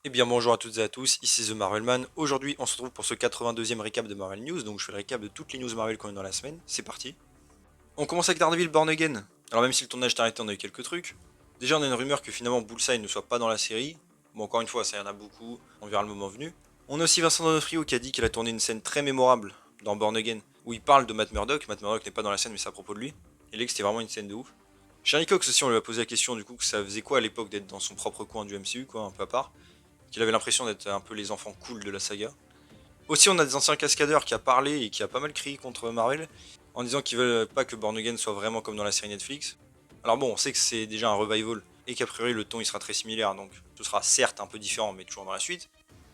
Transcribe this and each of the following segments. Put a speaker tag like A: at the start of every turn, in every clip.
A: Eh bien bonjour à toutes et à tous, ici The Marvelman. Aujourd'hui on se retrouve pour ce 82e récap de Marvel News, donc je fais le récap de toutes les news Marvel qu'on a eu dans la semaine, c'est parti. On commence avec Daredevil Born Again. Alors même si le tournage est arrêté, on a eu quelques trucs. Déjà on a une rumeur que finalement Bullseye ne soit pas dans la série. Bon encore une fois ça y en a beaucoup, on verra le moment venu. On a aussi Vincent D'Onofrio qui a dit qu'il a tourné une scène très mémorable dans Born Again, où il parle de Matt Murdock. Matt Murdock n'est pas dans la scène mais c'est à propos de lui. Il dit que c'était vraiment une scène de ouf. Charlie Cox aussi on lui a posé la question du coup que ça faisait quoi à l'époque d'être dans son propre coin du MCU quoi, un peu à part. Qu'il avait l'impression d'être un peu les enfants cool de la saga. Aussi, on a des anciens cascadeurs qui a parlé et qui a pas mal crié contre Marvel, en disant qu'ils veulent pas que Born Again soit vraiment comme dans la série Netflix. Alors bon, on sait que c'est déjà un revival, et qu'a priori le ton il sera très similaire, donc ce sera certes un peu différent, mais toujours dans la suite.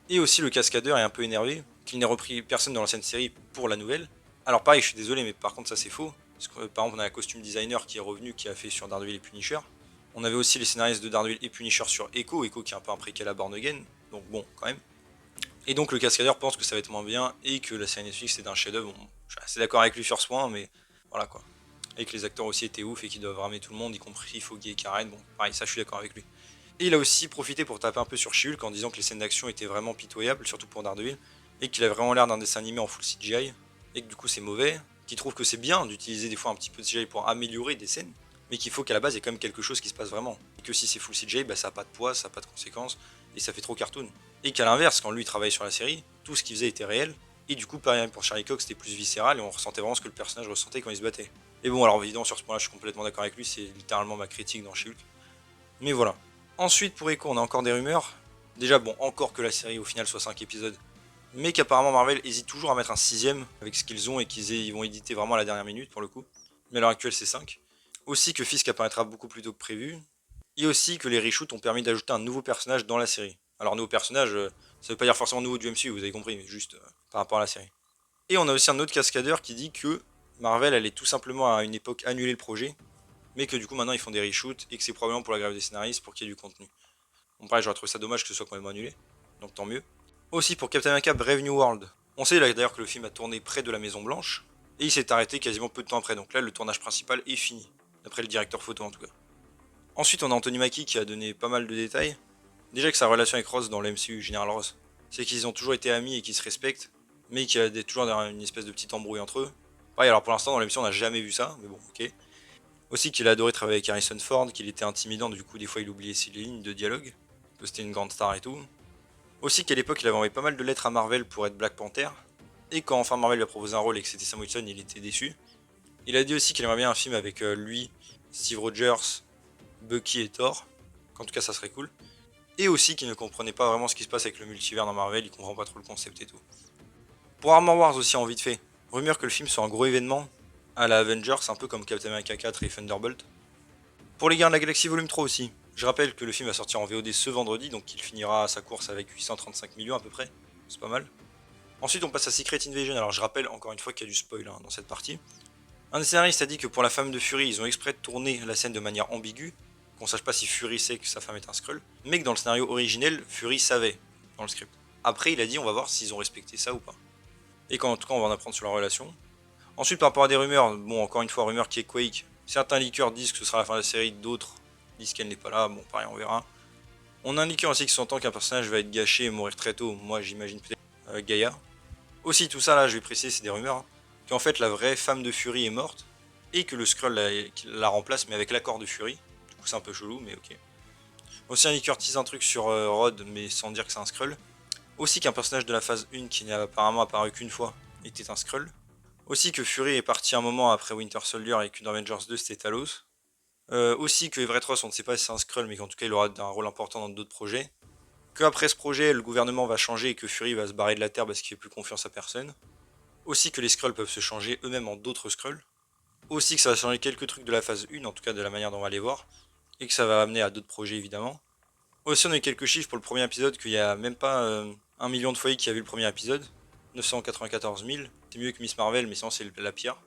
A: Et aussi le cascadeur est un peu énervé, qu'il n'ait repris personne dans l'ancienne série pour la nouvelle. Alors pareil, je suis désolé, mais par contre ça c'est faux. Parce que, par exemple, on a un costume designer qui est revenu, qui a fait sur Daredevil et Punisher. On avait aussi les scénaristes de Daredevil et Punisher sur Echo qui est un peu un préquel à Born Again, donc bon, quand même. Et donc le cascadeur pense que ça va être moins bien et que la série Netflix c'est un chef-d'œuvre. Bon, je suis assez d'accord avec lui sur ce point, mais voilà quoi. Et que les acteurs aussi étaient ouf et qu'ils doivent ramener tout le monde, y compris Foggy et Karen. Bon, pareil, ça je suis d'accord avec lui. Et il a aussi profité pour taper un peu sur She-Hulk en disant que les scènes d'action étaient vraiment pitoyables, surtout pour Daredevil, et qu'il avait vraiment l'air d'un dessin animé en full CGI, et que du coup c'est mauvais, qu'il trouve que c'est bien d'utiliser des fois un petit peu de CGI pour améliorer des scènes, mais qu'il faut qu'à la base il y ait quand même quelque chose qui se passe vraiment. Et que si c'est full CGI, bah, ça n'a pas de poids, ça n'a pas de conséquences, et ça fait trop cartoon. Et qu'à l'inverse, quand lui travaillait sur la série, tout ce qu'il faisait était réel, et du coup, pareil pour Charlie Cox, c'était plus viscéral, et on ressentait vraiment ce que le personnage ressentait quand il se battait. Et bon, alors évidemment, sur ce point-là, je suis complètement d'accord avec lui, c'est littéralement ma critique dans She-Hulk. Mais voilà. Ensuite, pour Echo, on a encore des rumeurs. Déjà, bon, encore que la série au final soit 5 épisodes, mais qu'apparemment Marvel hésite toujours à mettre un sixième avec ce qu'ils ont et qu'ils vont éditer vraiment à la dernière minute pour le coup. Mais à l'heure actuelle, c'est 5. Aussi que Fisk apparaîtra beaucoup plus tôt que prévu, et aussi que les reshoots ont permis d'ajouter un nouveau personnage dans la série. Alors, nouveau personnage, ça veut pas dire forcément nouveau du MCU, vous avez compris, mais juste par rapport à la série. Et on a aussi un autre cascadeur qui dit que Marvel allait tout simplement à une époque annuler le projet, mais que du coup maintenant ils font des reshoots et que c'est probablement pour la grève des scénaristes pour qu'il y ait du contenu. Bon, pareil, j'aurais trouvé ça dommage que ce soit complètement annulé, donc tant mieux. Aussi pour Captain America Brave New World, on sait d'ailleurs que le film a tourné près de la Maison Blanche, et il s'est arrêté quasiment peu de temps après, donc là le tournage principal est fini, d'après le directeur photo en tout cas. Ensuite, on a Anthony Mackie qui a donné pas mal de détails. Déjà que sa relation avec Ross dans le MCU, General Ross, c'est qu'ils ont toujours été amis et qu'ils se respectent, mais qu'il y a toujours une espèce de petite embrouille entre eux. Pareil, alors pour l'instant dans l'émission on n'a jamais vu ça, mais bon, ok. Aussi qu'il a adoré travailler avec Harrison Ford, qu'il était intimidant, du coup des fois il oubliait ses lignes de dialogue, que c'était une grande star et tout. Aussi qu'à l'époque il avait envoyé pas mal de lettres à Marvel pour être Black Panther, et quand enfin Marvel lui a proposé un rôle et que c'était Sam Wilson, il était déçu. Il a dit aussi qu'il aimerait bien un film avec lui, Steve Rogers, Bucky et Thor, qu'en tout cas ça serait cool. Et aussi qu'il ne comprenait pas vraiment ce qui se passe avec le multivers dans Marvel, il comprend pas trop le concept et tout. Pour Armor Wars aussi en vite fait, rumeur que le film soit un gros événement, à la Avengers, un peu comme Captain America 4 et Thunderbolt. Pour les Gardiens de la Galaxie Volume 3 aussi, je rappelle que le film va sortir en VOD ce vendredi, donc il finira sa course avec 835 millions à peu près, c'est pas mal. Ensuite on passe à Secret Invasion, alors je rappelle encore une fois qu'il y a du spoil dans cette partie. Un des scénaristes a dit que pour la femme de Fury, ils ont exprès tourné la scène de manière ambiguë, qu'on sache pas si Fury sait que sa femme est un Skrull, mais que dans le scénario originel, Fury savait, dans le script. Après, il a dit on va voir s'ils ont respecté ça ou pas. Et qu'en tout cas, on va en apprendre sur leur relation. Ensuite, par rapport à des rumeurs, bon, encore une fois, rumeur qui est Quake. Certains leakers disent que ce sera la fin de la série, d'autres disent qu'elle n'est pas là, bon, pareil, on verra. On a un leaker aussi qui s'entend qu'un personnage va être gâché et mourir très tôt, moi j'imagine peut-être Gaïa. Aussi, tout ça là, je vais préciser, c'est des rumeurs, hein, qu'en fait la vraie femme de Fury est morte, et que le Skrull la remplace, mais avec l'accord de Fury. Du coup, c'est un peu chelou, mais ok. Aussi, un leaker tease un truc sur Rod, mais sans dire que c'est un Skrull. Aussi, qu'un personnage de la phase 1 qui n'a apparemment apparu qu'une fois était un Skrull. Aussi, que Fury est parti un moment après Winter Soldier et qu'une Avengers 2 c'était Talos. Aussi, que Everett Ross, on ne sait pas si c'est un Skrull, mais qu'en tout cas, il aura un rôle important dans d'autres projets. Qu'après ce projet, le gouvernement va changer et que Fury va se barrer de la Terre parce qu'il fait plus confiance à personne. Aussi, que les Skrulls peuvent se changer eux-mêmes en d'autres Skrulls. Aussi que ça va changer quelques trucs de la phase 1, en tout cas de la manière dont on va les voir, et que ça va amener à d'autres projets évidemment. Aussi on a eu quelques chiffres pour le premier épisode, qu'il n'y a même pas 1 million de foyers qui a vu le premier épisode, 994 000, c'est mieux que Miss Marvel mais sinon c'est la pire.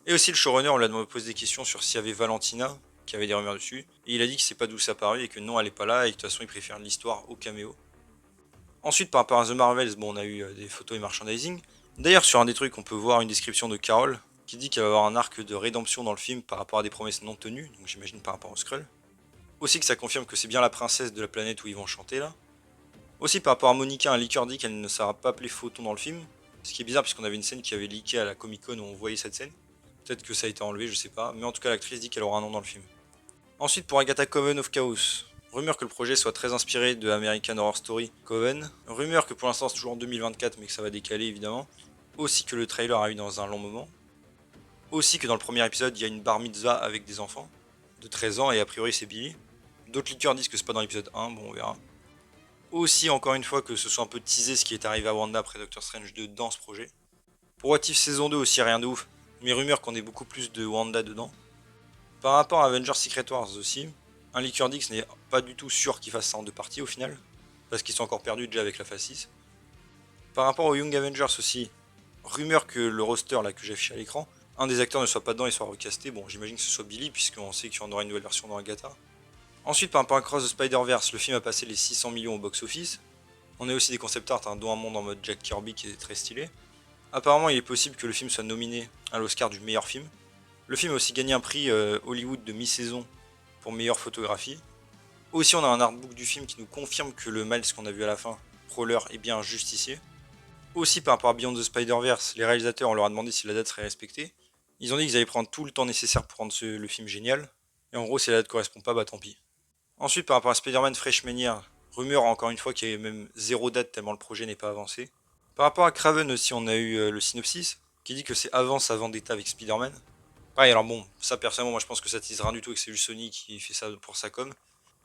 A: Et aussi le showrunner, on lui a posé des questions sur s'il y avait Valentina, qui avait des rumeurs dessus, et il a dit que c'est pas d'où ça paru et que non elle est pas là et que de toute façon il préfère l'histoire au caméo. Ensuite par rapport à The Marvels, bon on a eu des photos et merchandising. D'ailleurs sur un des trucs on peut voir une description de Carol, qui dit qu'il va y avoir un arc de rédemption dans le film par rapport à des promesses non tenues, donc j'imagine par rapport au Skrull. Aussi que ça confirme que c'est bien la princesse de la planète où ils vont chanter là. Aussi par rapport à Monica, un leaker dit qu'elle ne sera pas appelée Photon dans le film. Ce qui est bizarre puisqu'on avait une scène qui avait leaké à la Comic Con où on voyait cette scène. Peut-être que ça a été enlevé, je sais pas. Mais en tout cas l'actrice dit qu'elle aura un nom dans le film. Ensuite pour Agatha Coven of Chaos. Rumeur que le projet soit très inspiré de American Horror Story Coven. Rumeur que pour l'instant c'est toujours en 2024 mais que ça va décaler évidemment. Aussi que le trailer arrive dans un long moment. Aussi que dans le premier épisode il y a une bar mitzvah avec des enfants de 13 ans et a priori c'est Billy. D'autres leakers disent que c'est pas dans l'épisode 1, bon on verra. Aussi encore une fois que ce soit un peu teasé ce qui est arrivé à Wanda après Doctor Strange 2 dans ce projet. Pour What If saison 2 aussi rien de ouf, mais rumeur qu'on ait beaucoup plus de Wanda dedans. Par rapport à Avengers Secret Wars aussi, un leaker dit que ce n'est pas du tout sûr qu'ils fassent ça en deux parties au final, parce qu'ils sont encore perdus déjà avec la phase 6. Par rapport aux Young Avengers aussi, rumeur que le roster là que j'affiche à l'écran, un des acteurs ne soit pas dedans et soit recasté, bon j'imagine que ce soit Billy puisqu'on sait qu'il y en aura une nouvelle version dans Agatha. Ensuite, par rapport à Cross the Spider-Verse, le film a passé les 600 millions au box-office. On a aussi des concept art, dont un monde en mode Jack Kirby qui est très stylé. Apparemment, il est possible que le film soit nominé à l'Oscar du meilleur film. Le film a aussi gagné un prix Hollywood de mi-saison pour meilleure photographie. Aussi, on a un artbook du film qui nous confirme que le Miles qu'on a vu à la fin, Prowler, est bien un justicier. Aussi, par rapport à Beyond the Spider-Verse, les réalisateurs, on leur a demandé si la date serait respectée. Ils ont dit qu'ils allaient prendre tout le temps nécessaire pour rendre le film génial. Et en gros, si la date correspond pas, bah tant pis. Ensuite, par rapport à Spider-Man Freshmania, rumeur encore une fois qu'il y a même zéro date tellement le projet n'est pas avancé. Par rapport à Kraven aussi, on a eu le synopsis qui dit que c'est avant sa vendetta avec Spider-Man. Pareil, alors bon, ça personnellement, moi je pense que ça tease rien du tout et que c'est juste Sony qui fait ça pour sa com.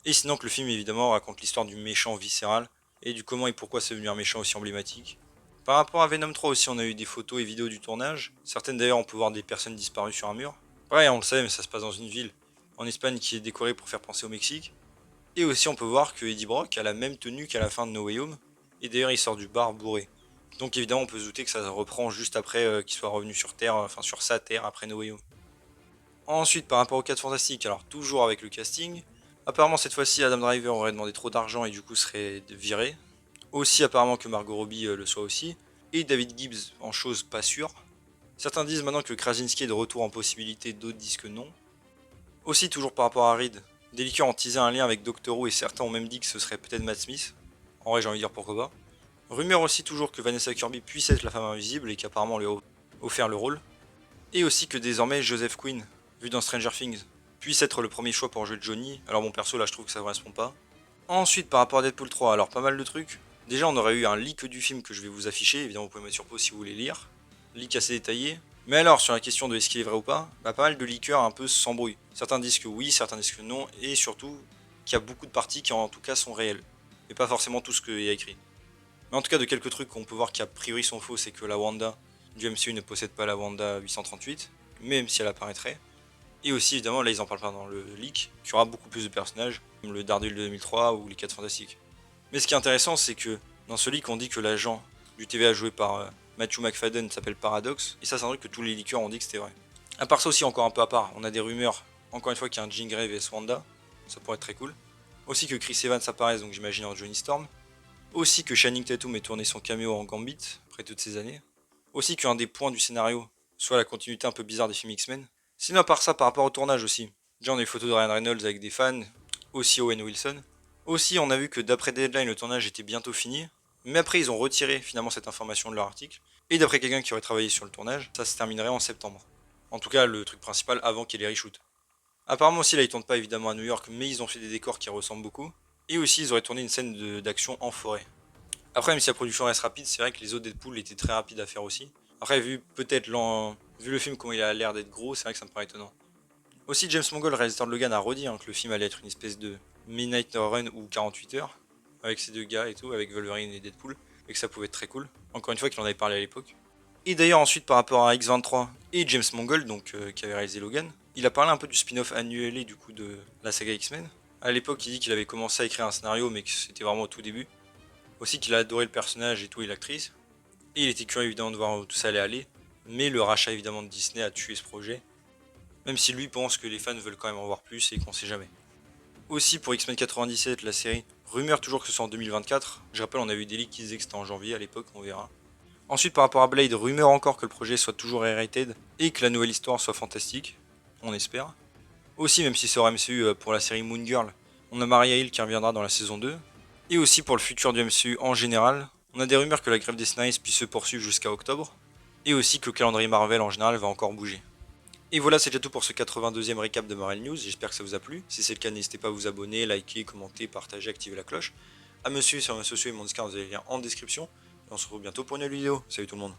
A: Et sinon que le film évidemment raconte l'histoire du méchant viscéral et du comment et pourquoi c'est devenu un méchant aussi emblématique. Par rapport à Venom 3 aussi, on a eu des photos et vidéos du tournage. Certaines d'ailleurs, on peut voir des personnes disparues sur un mur. Pareil, on le savait, mais ça se passe dans une ville en Espagne qui est décorée pour faire penser au Mexique. Et aussi on peut voir que Eddie Brock a la même tenue qu'à la fin de No Way Home, et d'ailleurs il sort du bar bourré. Donc évidemment on peut se douter que ça reprend juste après qu'il soit revenu sur Terre, enfin sur sa Terre après No Way Home. Ensuite par rapport aux 4 Fantastiques, alors toujours avec le casting, apparemment cette fois-ci Adam Driver aurait demandé trop d'argent et du coup serait viré. Aussi apparemment que Margot Robbie le soit aussi, et David Gibbs en chose pas sûre. Certains disent maintenant que Krasinski est de retour en possibilité, d'autres disent que non. Aussi toujours par rapport à Reed, des liqueurs ont teasé un lien avec Doctor Who et certains ont même dit que ce serait peut-être Matt Smith. En vrai j'ai envie de dire pourquoi pas. Rumeur aussi toujours que Vanessa Kirby puisse être la femme invisible et qu'apparemment on lui a offert le rôle. Et aussi que désormais Joseph Quinn, vu dans Stranger Things, puisse être le premier choix pour jouer Johnny. Alors bon perso là je trouve que ça correspond pas. Ensuite par rapport à Deadpool 3, alors pas mal de trucs. Déjà on aurait eu un leak du film que je vais vous afficher, évidemment vous pouvez mettre sur pause si vous voulez lire. Leak assez détaillé. Mais alors, sur la question de est-ce qu'il est vrai ou pas, bah, pas mal de leakers un peu s'embrouillent. Certains disent que oui, certains disent que non, et surtout qu'il y a beaucoup de parties qui en tout cas sont réelles. Et pas forcément tout ce qu'il y a écrit. Mais en tout cas, de quelques trucs qu'on peut voir qui a priori sont faux, c'est que la Wanda du MCU ne possède pas la Wanda 838, même si elle apparaîtrait. Et aussi, évidemment, là ils en parlent pas dans le leak, qu'il y aura beaucoup plus de personnages, comme le Daredevil de 2003 ou les 4 Fantastiques. Mais ce qui est intéressant, c'est que dans ce leak, on dit que l'agent du TVA joué par Matthew McFadden s'appelle Paradox, et ça c'est un truc que tous les leakers ont dit que c'était vrai. À part ça aussi, encore un peu à part, on a des rumeurs, encore une fois qu'il y a un Jean Grey vs Wanda, ça pourrait être très cool. Aussi que Chris Evans apparaisse, donc j'imagine en Johnny Storm. Aussi que Channing Tatum ait tourné son caméo en Gambit, après toutes ces années. Aussi qu'un des points du scénario soit la continuité un peu bizarre des films X-Men. Sinon à part ça, par rapport au tournage aussi, déjà on a eu photos de Ryan Reynolds avec des fans, aussi Owen Wilson. Aussi on a vu que d'après Deadline le tournage était bientôt fini, mais après ils ont retiré finalement cette information de leur article. Et d'après quelqu'un qui aurait travaillé sur le tournage, ça se terminerait en septembre. En tout cas le truc principal avant qu'il y ait les reshoots. Apparemment aussi là ils tournent pas évidemment à New York, mais ils ont fait des décors qui ressemblent beaucoup. Et aussi ils auraient tourné une scène d'action en forêt. Après même si la production reste rapide, c'est vrai que les autres Deadpool étaient très rapides à faire aussi. Après vu peut-être vu le film comment il a l'air d'être gros, c'est vrai que ça me paraît étonnant. Aussi James Mangold, réalisateur de Logan, a redit que le film allait être une espèce de Midnight Run ou 48 heures, avec ces deux gars et tout, avec Wolverine et Deadpool, et que ça pouvait être très cool. Encore une fois qu'il en avait parlé à l'époque. Et d'ailleurs ensuite par rapport à X23 et James Mangold, donc qui avait réalisé Logan, il a parlé un peu du spin-off annuel du coup de la saga X-Men. À l'époque il dit qu'il avait commencé à écrire un scénario mais que c'était vraiment au tout début. Aussi qu'il a adoré le personnage et tout et l'actrice. Et il était curieux évidemment de voir où tout ça allait aller. Mais le rachat évidemment de Disney a tué ce projet. Même si lui pense que les fans veulent quand même en voir plus et qu'on sait jamais. Aussi pour X-Men 97, la série, rumeur toujours que ce soit en 2024. Je rappelle, on a eu des leaks qui disaient que c'était en janvier à l'époque, on verra. Ensuite, par rapport à Blade, rumeur encore que le projet soit toujours R-rated et que la nouvelle histoire soit fantastique. On espère. Aussi, même si c'est hors MCU pour la série Moon Girl, on a Maria Hill qui reviendra dans la saison 2. Et aussi pour le futur du MCU en général. On a des rumeurs que la grève des Snyder puisse se poursuivre jusqu'à octobre. Et aussi que le calendrier Marvel en général va encore bouger. Et voilà, c'est déjà tout pour ce 82e récap de Marvel News, j'espère que ça vous a plu. Si c'est le cas, n'hésitez pas à vous abonner, liker, commenter, partager, activer la cloche. À me suivre sur mes sociaux et mon Discord, vous avez les liens en description. Et on se retrouve bientôt pour une nouvelle vidéo. Salut tout le monde.